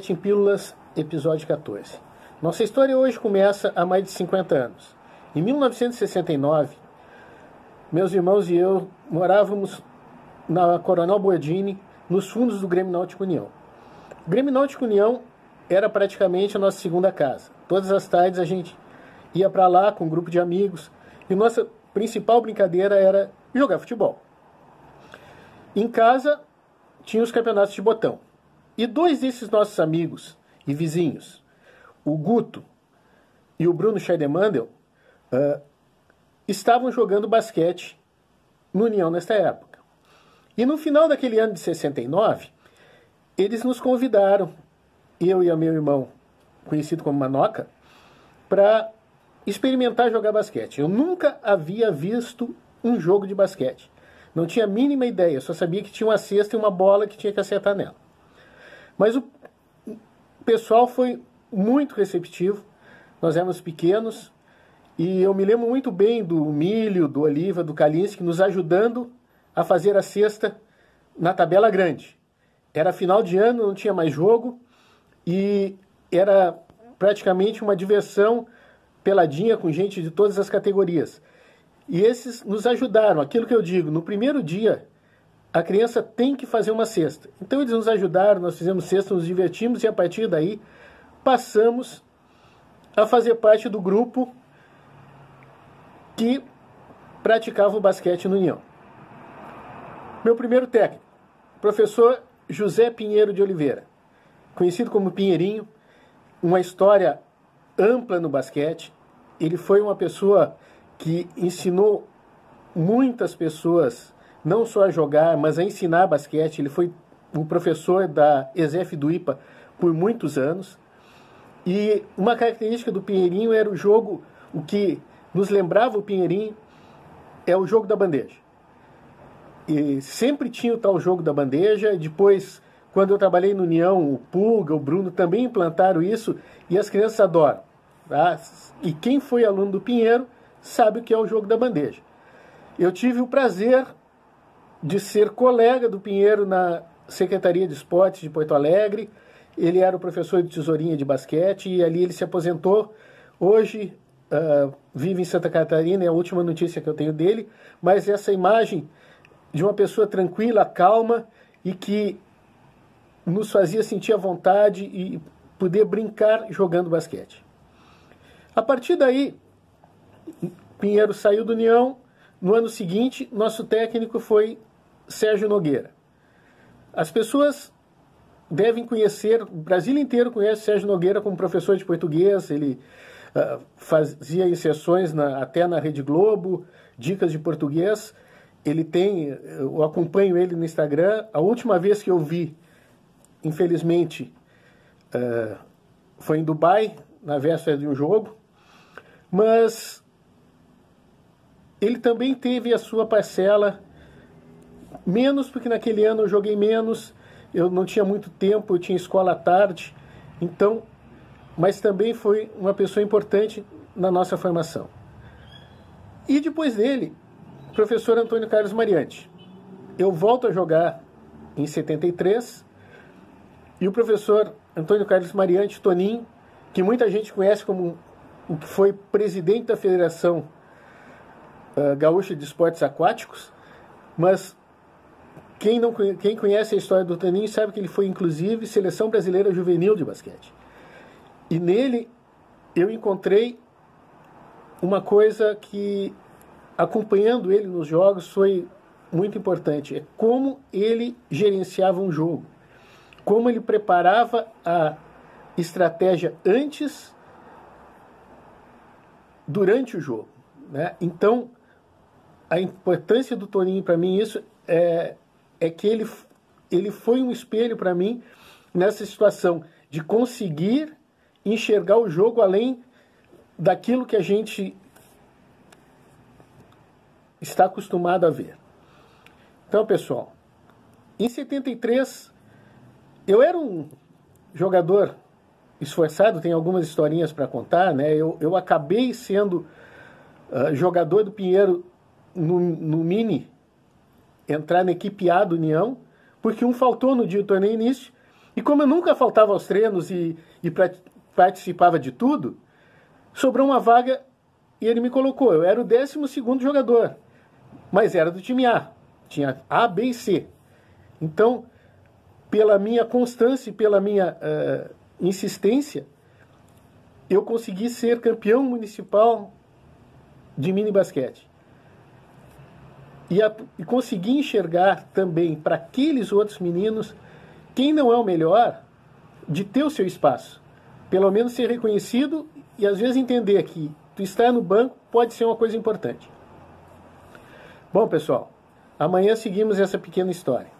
Em Pílulas, episódio 14. Nossa história hoje começa há mais de 50 anos. Em 1969, meus irmãos e eu morávamos na Coronel Boedini, nos fundos do Grêmio Náutico União. O Grêmio Náutico União era praticamente a nossa segunda casa. Todas as tardes a gente ia para lá com um grupo de amigos e nossa principal brincadeira era jogar futebol. Em casa tinha os campeonatos de botão. E dois desses nossos amigos e vizinhos, o Guto e o Bruno Scheidemandel, estavam jogando basquete no União nesta época. E no final daquele ano de 69, eles nos convidaram, eu e o meu irmão, conhecido como Manoca, para experimentar jogar basquete. Eu nunca havia visto um jogo de basquete. Não tinha a mínima ideia, só sabia que tinha uma cesta e uma bola que tinha que acertar nela. Mas o pessoal foi muito receptivo, nós éramos pequenos, e eu me lembro muito bem do Milho, do Oliva, do Kalinski, nos ajudando a fazer a cesta na tabela grande. Era final de ano, não tinha mais jogo, e era praticamente uma diversão peladinha com gente de todas as categorias. E esses nos ajudaram, aquilo que eu digo, no primeiro dia, a criança tem que fazer uma cesta. Então eles nos ajudaram, nós fizemos cesta, nos divertimos e a partir daí passamos a fazer parte do grupo que praticava o basquete no União. Meu primeiro técnico, professor José Pinheiro de Oliveira, conhecido como Pinheirinho, uma história ampla no basquete. Ele foi uma pessoa que ensinou muitas pessoas não só a jogar, mas a ensinar basquete. Ele foi o professor da ESEF do IPA por muitos anos. E uma característica do Pinheirinho era o jogo, o que nos lembrava o Pinheirinho, é o jogo da bandeja. E sempre tinha o tal jogo da bandeja. Depois, quando eu trabalhei no União, o Pulga, o Bruno também implantaram isso e as crianças adoram. Tá? E quem foi aluno do Pinheiro sabe o que é o jogo da bandeja. Eu tive o prazer de ser colega do Pinheiro na Secretaria de Esportes de Porto Alegre. Ele era o professor de tesourinha de basquete e ali ele se aposentou. Hoje vive em Santa Catarina, é a última notícia que eu tenho dele, mas essa imagem de uma pessoa tranquila, calma e que nos fazia sentir à vontade e poder brincar jogando basquete. A partir daí, Pinheiro saiu do União. No ano seguinte, nosso técnico foi Sérgio Nogueira. As pessoas devem conhecer, o Brasil inteiro conhece Sérgio Nogueira como professor de português. Ele fazia inserções até na Rede Globo, dicas de português. Eu acompanho ele no Instagram. A última vez que eu vi, infelizmente, foi em Dubai, na véspera de um jogo. Mas ele também teve a sua parcela, menos porque naquele ano eu joguei menos, eu não tinha muito tempo, eu tinha escola à tarde, então, mas também foi uma pessoa importante na nossa formação. E depois dele, o professor Antônio Carlos Mariante. Eu volto a jogar em 73, e o professor Antônio Carlos Mariante, Toninho, que muita gente conhece como o que foi presidente da Federação Gaúcha de Esportes Aquáticos, mas quem conhece a história do Toninho sabe que ele foi, inclusive, Seleção Brasileira Juvenil de Basquete. E nele eu encontrei uma coisa que, acompanhando ele nos jogos, foi muito importante. É como ele gerenciava um jogo, como ele preparava a estratégia antes, durante o jogo, né? Então, a importância do Toninho para mim, isso é que ele foi um espelho para mim nessa situação de conseguir enxergar o jogo além daquilo que a gente está acostumado a ver. Então, pessoal, em 73, eu era um jogador esforçado, tem algumas historinhas para contar, né? Eu acabei sendo jogador do Pinheiro no Mini, entrar na equipe A do União, porque um faltou no dia do torneio início, E como eu nunca faltava aos treinos e participava de tudo, sobrou uma vaga e ele me colocou. Eu era o 12º jogador, mas era do time A. Tinha A, B e C. Então, pela minha constância e pela minha insistência, eu consegui ser campeão municipal de mini basquete. E consegui enxergar também para aqueles outros meninos, quem não é o melhor, de ter o seu espaço. Pelo menos ser reconhecido e às vezes entender que tu estar no banco pode ser uma coisa importante. Bom, pessoal, amanhã seguimos essa pequena história.